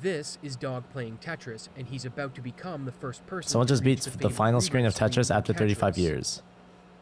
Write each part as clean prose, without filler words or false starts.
This is Dog playing Tetris, and he's about to become the first person. Someone just to reach beats the famed final screen of Rebirth Tetris after in 35 Tetris. years.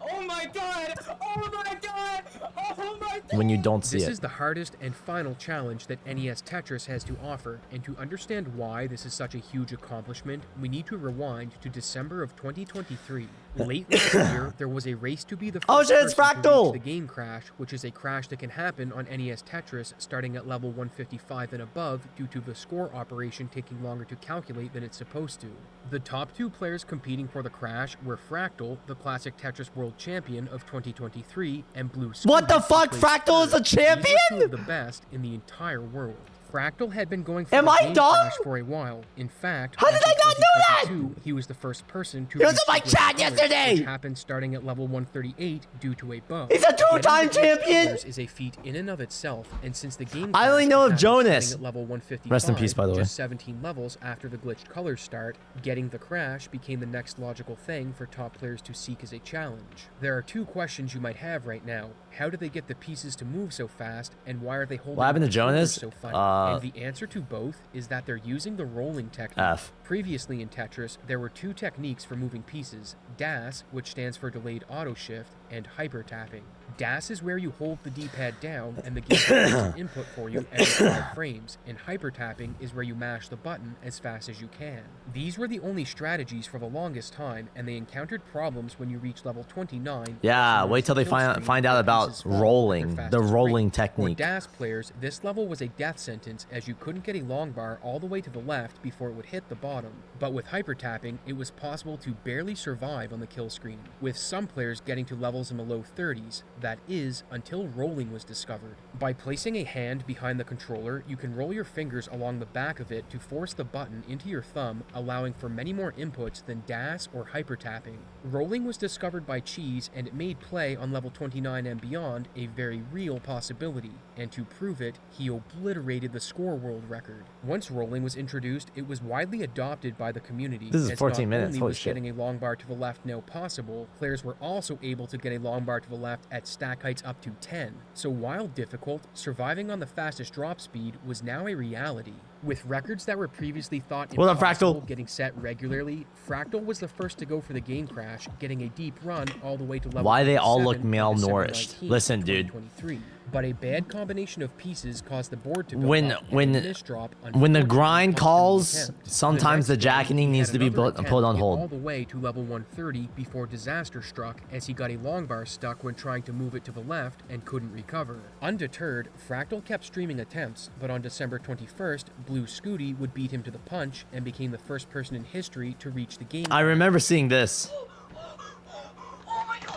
Oh my god! Oh my god! Oh my god! When you don't see This it. is the hardest and final challenge that NES Tetris has to offer, and to understand why this is such a huge accomplishment, we need to rewind to December of 2023. Late last year, there was a race to be the first Oh shit, it's person to Fractal! reach the game crash, which is a crash that can happen on NES Tetris starting at level 155 and above due to the score operation taking longer to calculate than it's supposed to. The top two players competing for the crash were Fractal, the classic Tetris World Champion of 2023, and Blue Screen. What the fuck? Fractal is a champion? These are two of the best in the entire world. Fractal had been going for Am the I game dumb? crash for a while. In fact, How did I not know that? 2022, he was the first person to He was reach in my the Glitch chat Colors, yesterday! which happened starting at level 138 due to a bug. He's a two-time Getting the Glitch champion! Colors is a feat in and of itself, and since the game I only crash know of happened Jonas. starting at level 155, Rest in peace, by the way. just 17 levels after the glitched colors start, getting the crash became the next logical thing for top players to seek as a challenge. There are two questions you might have right now. How do they get the pieces to move so fast, and why are they holding What happened to the controllers Jonas? so funny? And the answer to both is that they're using the rolling technique. F. Previously in Tetris, there were two techniques for moving pieces, DAS, which stands for delayed auto shift, and hyper tapping. DAS is where you hold the D-pad down and the game provides an input for you every 5 frames, and hyper tapping is where you mash the button as fast as you can. These were the only strategies for the longest time, and they encountered problems when you reach level 29. Yeah, wait till they find out about rolling, the rolling For technique. DAS players, this level was a death sentence as you couldn't get a long bar all the way to the left before it would hit the bottom. But with hyper tapping, it was possible to barely survive on the kill screen, with some players getting to levels in the low 30s, that is, until rolling was discovered. By placing a hand behind the controller, you can roll your fingers along the back of it to force the button into your thumb, allowing for many more inputs than DAS or hyper tapping. Rolling was discovered by Cheese, and it made play on level 29 and beyond a very real possibility, and to prove it, he obliterated the score world record. Once rolling was introduced, it was widely adopted by the community. This is as 14 not minutes, only holy was shit. getting a long bar to the left now possible, players were also able to get a long bar to the left at stack heights up to 10. So while difficult, surviving on the fastest drop speed was now a reality. With records that were previously thought What up, impossible Fractal? getting set regularly, Fractal was the first to go for the game crash, getting a deep run all the way to level Why they all 57 look on December malnourished? 19th, Listen, dude. 2023. But a bad combination of pieces caused the board to go When up, and this drop, the unfortunately, grind cost him calls, the attempt. sometimes the next day, jacketing he needs had to be another put on attempt, hold. all the way to level 130 before disaster struck as he got a long bar stuck when trying to move it to the left and couldn't recover. Undeterred, Fractal kept streaming attempts, but on December 21st, Blue Scooty would beat him to the punch and became the first person in history to reach the game. I remember seeing this. Oh my god!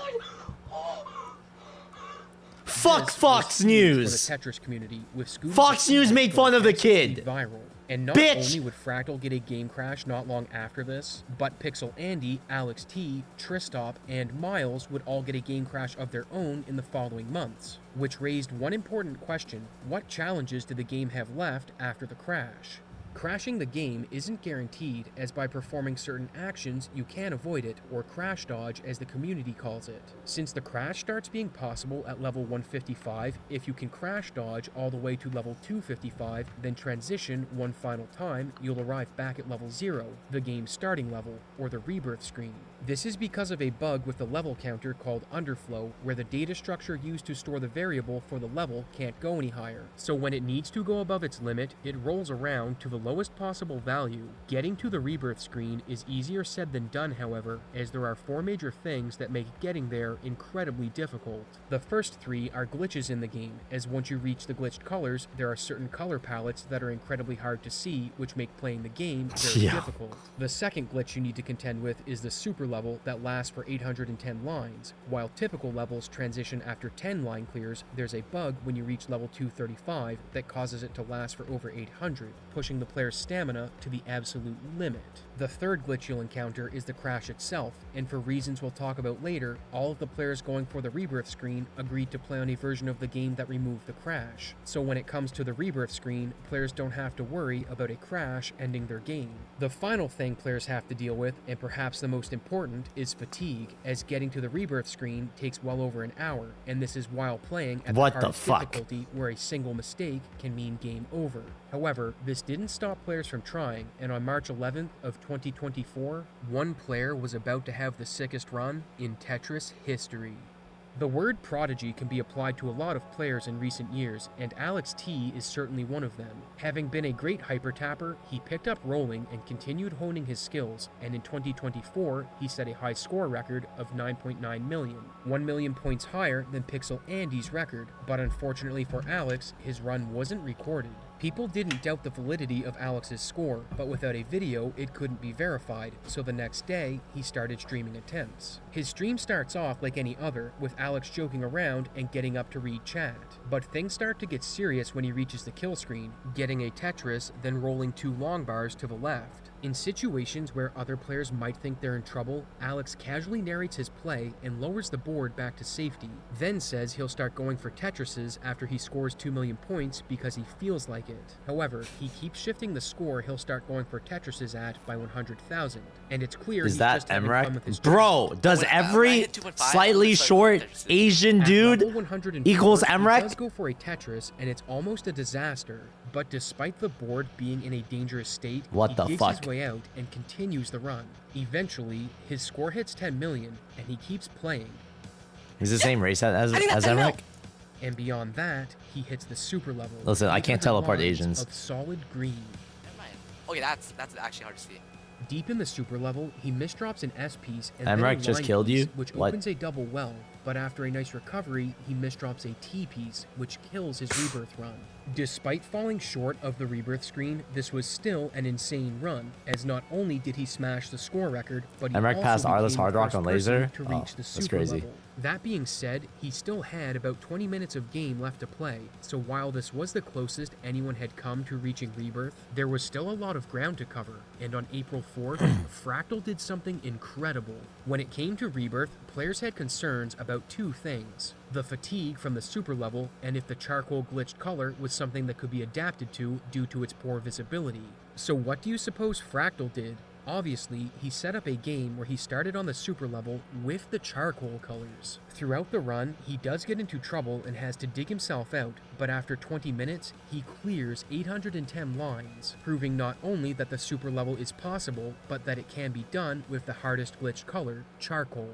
Fuck This was Fox huge News. for the Tetris community, with Scooby Fox News made fun of the kid. Viral. And not Bitch! only would Fractal get a game crash not long after this, but Pixel Andy, Alex T, Tristop, and Miles would all get a game crash of their own in the following months, which raised one important question: what challenges did the game have left after the crash? Crashing the game isn't guaranteed, as by performing certain actions you can avoid it, or crash dodge as the community calls it. Since the crash starts being possible at level 155, if you can crash dodge all the way to level 255, then transition one final time, you'll arrive back at level 0, the game's starting level, or the Rebirth Screen. This is because of a bug with the level counter called underflow, where the data structure used to store the variable for the level can't go any higher. So when it needs to go above its limit, it rolls around to the lowest possible value. Getting to the Rebirth Screen is easier said than done, however, as there are 4 major things that make getting there incredibly difficult. The first 3 are glitches in the game, as once you reach the glitched colors, there are certain color palettes that are incredibly hard to see, which make playing the game very difficult. The second glitch you need to contend with is the super level that lasts for 810 lines. While typical levels transition after 10 line clears, there's a bug when you reach level 235 that causes it to last for over 800, pushing the player's stamina to the absolute limit. The third glitch you'll encounter is the crash itself, and for reasons we'll talk about later, all of the players going for the Rebirth Screen agreed to play on a version of the game that removed the crash. So when it comes to the Rebirth Screen, players don't have to worry about a crash ending their game. The final thing players have to deal with, and perhaps the most important, is fatigue, as getting to the Rebirth Screen takes well over an hour, and this is while playing at the hardest difficulty, where a single mistake can mean game over. However, this didn't stop stop players from trying, and on March 11th of 2024, one player was about to have the sickest run in Tetris history. The word prodigy can be applied to a lot of players in recent years, and Alex T is certainly one of them. Having been a great hyper-tapper, he picked up rolling and continued honing his skills, and in 2024, he set a high score record of 9.9 million, 1 million points higher than Pixel Andy's record, but unfortunately for Alex, his run wasn't recorded. People didn't doubt the validity of Alex's score, but without a video, it couldn't be verified, so the next day, he started streaming attempts. His stream starts off like any other, with Alex joking around and getting up to read chat. But things start to get serious when he reaches the kill screen, getting a Tetris, then rolling 2 long bars to the left. In situations where other players might think they're in trouble, Alex casually narrates his play and lowers the board back to safety, then says he'll start going for Tetrises after he scores 2 million points because he feels like it. However, he keeps shifting the score he'll start going for Tetrises at by 100,000, and it's clear Is he's that just having fun with his draft. Bro, does every slightly short Asian At dude level 104, equals He Emrek? does go for a Tetris, and it's almost a disaster. But despite the board being in a dangerous state, What he the digs fuck? his way out and continues the run. Eventually, his score hits 10 million, and he keeps playing. He's the same race as Emrek? And beyond that, he hits the super level. Listen, I can't 800 teleport lines Asians. Of solid green. Never mind. Okay, that's actually hard to see. Deep in the super level, he misdrops an S piece and Emrek then a just line killed piece, you? which What? opens a double well. But after a nice recovery, he misdrops a T piece, which kills his rebirth run. Despite falling short of the rebirth screen, this was still an insane run, as not only did he smash the score record, but he Emrek also passed Arliss became the Hardrock first on person laser? to Oh, reach the that's super crazy. level. That being said, he still had about 20 minutes of game left to play, so while this was the closest anyone had come to reaching rebirth, there was still a lot of ground to cover, and on April 4th, Fractal did something incredible. When it came to rebirth, players had concerns about 2 things: the fatigue from the super level, and if the charcoal glitched color was something that could be adapted to due to its poor visibility. So what do you suppose Fractal did? Obviously, he set up a game where he started on the super level with the charcoal colors. Throughout the run, he does get into trouble and has to dig himself out, but after 20 minutes, he clears 810 lines, proving not only that the super level is possible, but that it can be done with the hardest glitched color, charcoal.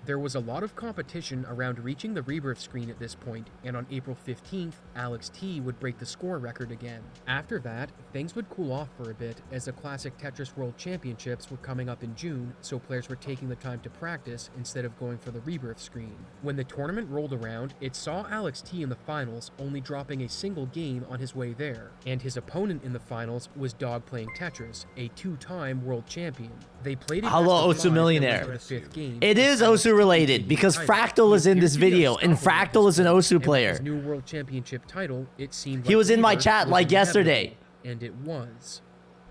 There was a lot of competition around reaching the rebirth screen at this point, and on April 15th, Alex T would break the score record again. After that, things would cool off for a bit as the Classic Tetris World Championships were coming up in June, so players were taking the time to practice instead of going for the rebirth screen. When the tournament rolled around, it saw Alex T in the finals, only dropping a single game on his way there, and his opponent in the finals was Dog playing Tetris, a 2-time world champion. They played it Hello, best of Osu 5 Millionaire. going into the 5th game. It is Osu related because Fractal is in this video and Fractal is an Osu player. His new world championship title, it seemed He was in my Rebirth chat was like yesterday. inevitable, and it was.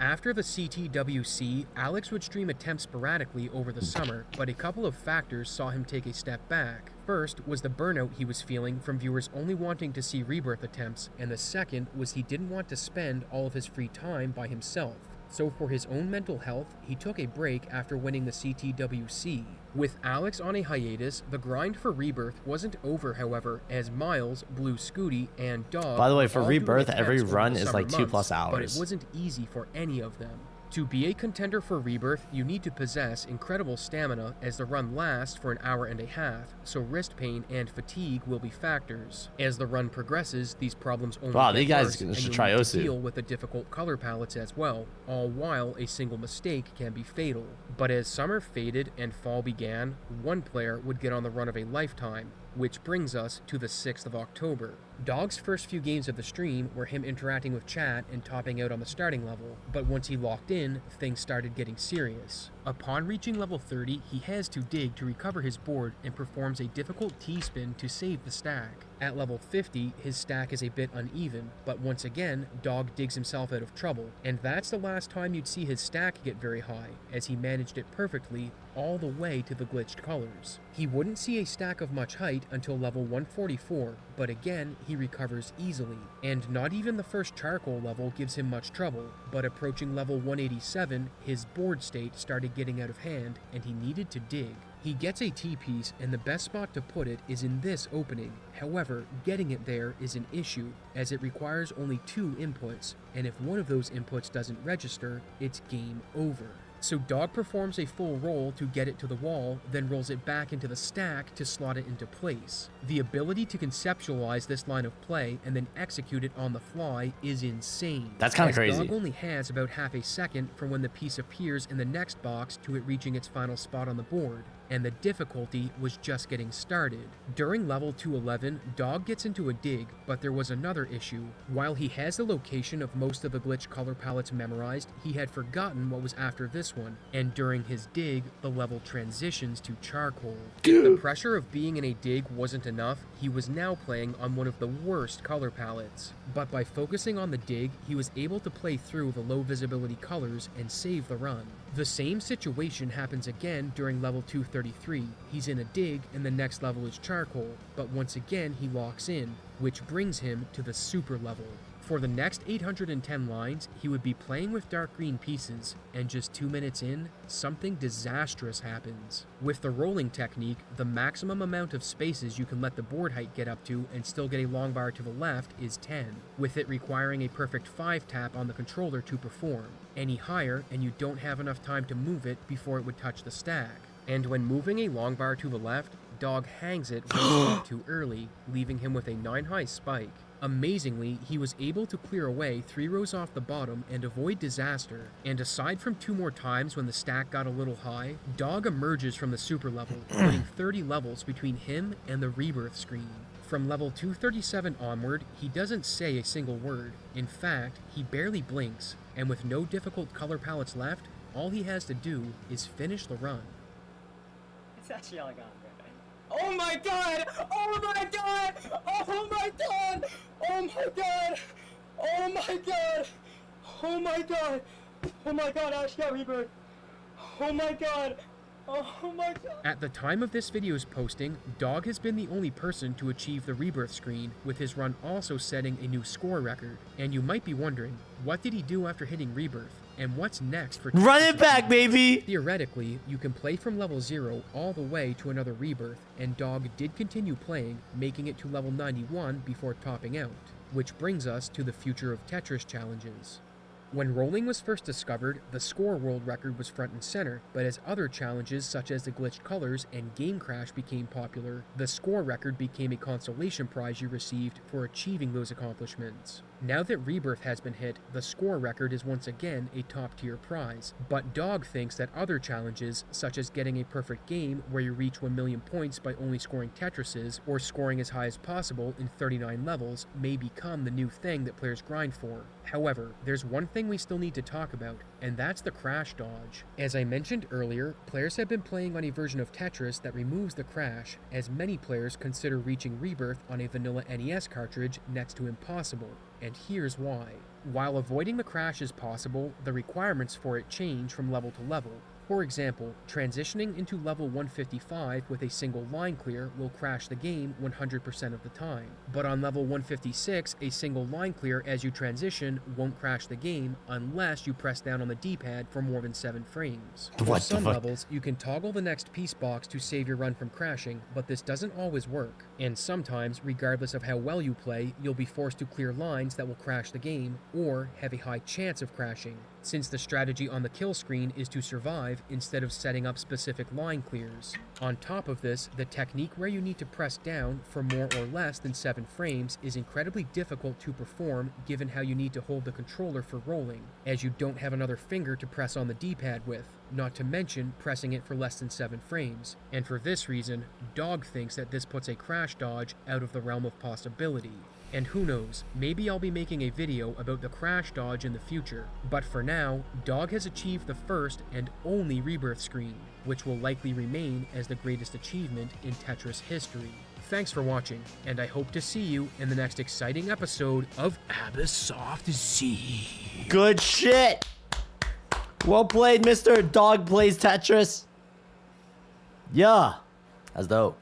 After the CTWC, Alex would stream attempts sporadically over the summer, but a couple of factors saw him take a step back. First was the burnout he was feeling from viewers only wanting to see rebirth attempts, and the second was he didn't want to spend all of his free time by himself. So for his own mental health, he took a break after winning the CTWC. With Alex on a hiatus, the grind for Rebirth wasn't over, however, as Miles, Blue Scooty, and Dog... By the way, for all doing Rebirth, every attempts over run the is summer like 2+ months, hours. But it wasn't easy for any of them. To be a contender for Rebirth, you need to possess incredible stamina as the run lasts for an hour and a half, so wrist pain and fatigue will be factors. As the run progresses, these problems only Wow, get these guys worse, and should you'll try need to Osu. deal with the difficult color palettes as well, all while a single mistake can be fatal. But as summer faded and fall began, one player would get on the run of a lifetime, which brings us to the 6th of October. Dog's first few games of the stream were him interacting with chat and topping out on the starting level, but once he locked in, things started getting serious. Upon reaching level 30, he has to dig to recover his board and performs a difficult T-spin to save the stack. At level 50, his stack is a bit uneven, but once again, Dog digs himself out of trouble, and that's the last time you'd see his stack get very high, as he managed it perfectly all the way to the glitched colors. He wouldn't see a stack of much height until level 144, but again, he recovers easily, and not even the first charcoal level gives him much trouble, but approaching level 187, his board state started getting out of hand, and he needed to dig. He gets a T-piece, and the best spot to put it is in this opening. However, getting it there is an issue, as it requires only 2 inputs, and if one of those inputs doesn't register, it's game over. So Dog performs a full roll to get it to the wall, then rolls it back into the stack to slot it into place. The ability to conceptualize this line of play and then execute it on the fly is insane. That's kind of crazy. Dog only has about half a second from when the piece appears in the next box to it reaching its final spot on the board, and the difficulty was just getting started. During level 211, Dog gets into a dig, but there was another issue. While he has the location of most of the glitch color palettes memorized, he had forgotten what was after this one, and during his dig, the level transitions to charcoal. If the pressure of being in a dig wasn't enough, he was now playing on one of the worst color palettes. But by focusing on the dig, he was able to play through the low visibility colors and save the run. The same situation happens again during level 233. He's in a dig and the next level is charcoal, but once again he locks in, which brings him to the super level. For the next 810 lines, he would be playing with dark green pieces, and just 2 minutes in, something disastrous happens. With the rolling technique, the maximum amount of spaces you can let the board height get up to and still get a long bar to the left is 10, with it requiring a perfect 5 tap on the controller to perform. Any higher, and you don't have enough time to move it before it would touch the stack. And when moving a long bar to the left, Dog hangs it one spot too early, leaving him with a 9 high spike. Amazingly, he was able to clear away 3 rows off the bottom and avoid disaster, and aside from 2 more times when the stack got a little high, Dog emerges from the super level, putting 30 levels between him and the Rebirth Screen. From level 237 onward, he doesn't say a single word. In fact, he barely blinks, and with no difficult color palettes left, all he has to do is finish the run. It's actually all gone. Oh my god! Oh my god! Oh my god! Oh my god! Oh my god! Oh my god! Oh my god, I actually got Rebirth! Oh my god! Oh my god! At the time of this video's posting, Dog has been the only person to achieve the Rebirth Screen, with his run also setting a new score record. And you might be wondering, what did he do after hitting Rebirth? And what's next for Run it back, baby! Theoretically, you can play from level 0 all the way to another Rebirth, and Dog did continue playing, making it to level 91 before topping out. Which brings us to the future of Tetris challenges. When rolling was first discovered, the score world record was front and center, but as other challenges such as the glitched colors and game crash became popular, the score record became a consolation prize you received for achieving those accomplishments. Now that Rebirth has been hit, the score record is once again a top-tier prize, but Dog thinks that other challenges, such as getting a perfect game where you reach 1 million points by only scoring Tetrises, or scoring as high as possible in 39 levels, may become the new thing that players grind for. However, there's one thing we still need to talk about, and that's the crash dodge. As I mentioned earlier, players have been playing on a version of Tetris that removes the crash, as many players consider reaching Rebirth on a vanilla NES cartridge next to impossible. And here's why. While avoiding the crash is possible, the requirements for it change from level to level. For example, transitioning into level 155 with a single line clear will crash the game 100% of the time. But on level 156, a single line clear as you transition won't crash the game unless you press down on the D-pad for more than 7 frames. For some levels, you can toggle the next piece box to save your run from crashing, but this doesn't always work. And sometimes, regardless of how well you play, you'll be forced to clear lines that will crash the game, or have a high chance of crashing, since the strategy on the kill screen is to survive instead of setting up specific line clears. On top of this, the technique where you need to press down for more or less than 7 frames is incredibly difficult to perform given how you need to hold the controller for rolling, as you don't have another finger to press on the D-pad with, not to mention pressing it for less than 7 frames. And for this reason, Dog thinks that this puts a crash dodge out of the realm of possibility. And who knows, maybe I'll be making a video about the crash dodge in the future, but for now, Dog has achieved the first and only Rebirth Screen, which will likely remain as the greatest achievement in Tetris history. Thanks for watching, and I hope to see you in the next exciting episode of Abysoft Z. Good shit! Well played, Mr. Dog Plays Tetris. Yeah, that's dope.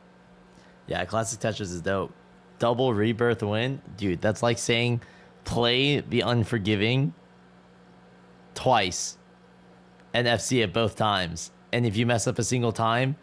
Yeah, classic Tetris is dope. Double Rebirth win? Dude, that's like saying play The Unforgiving twice and FC it both times. And if you mess up a single time,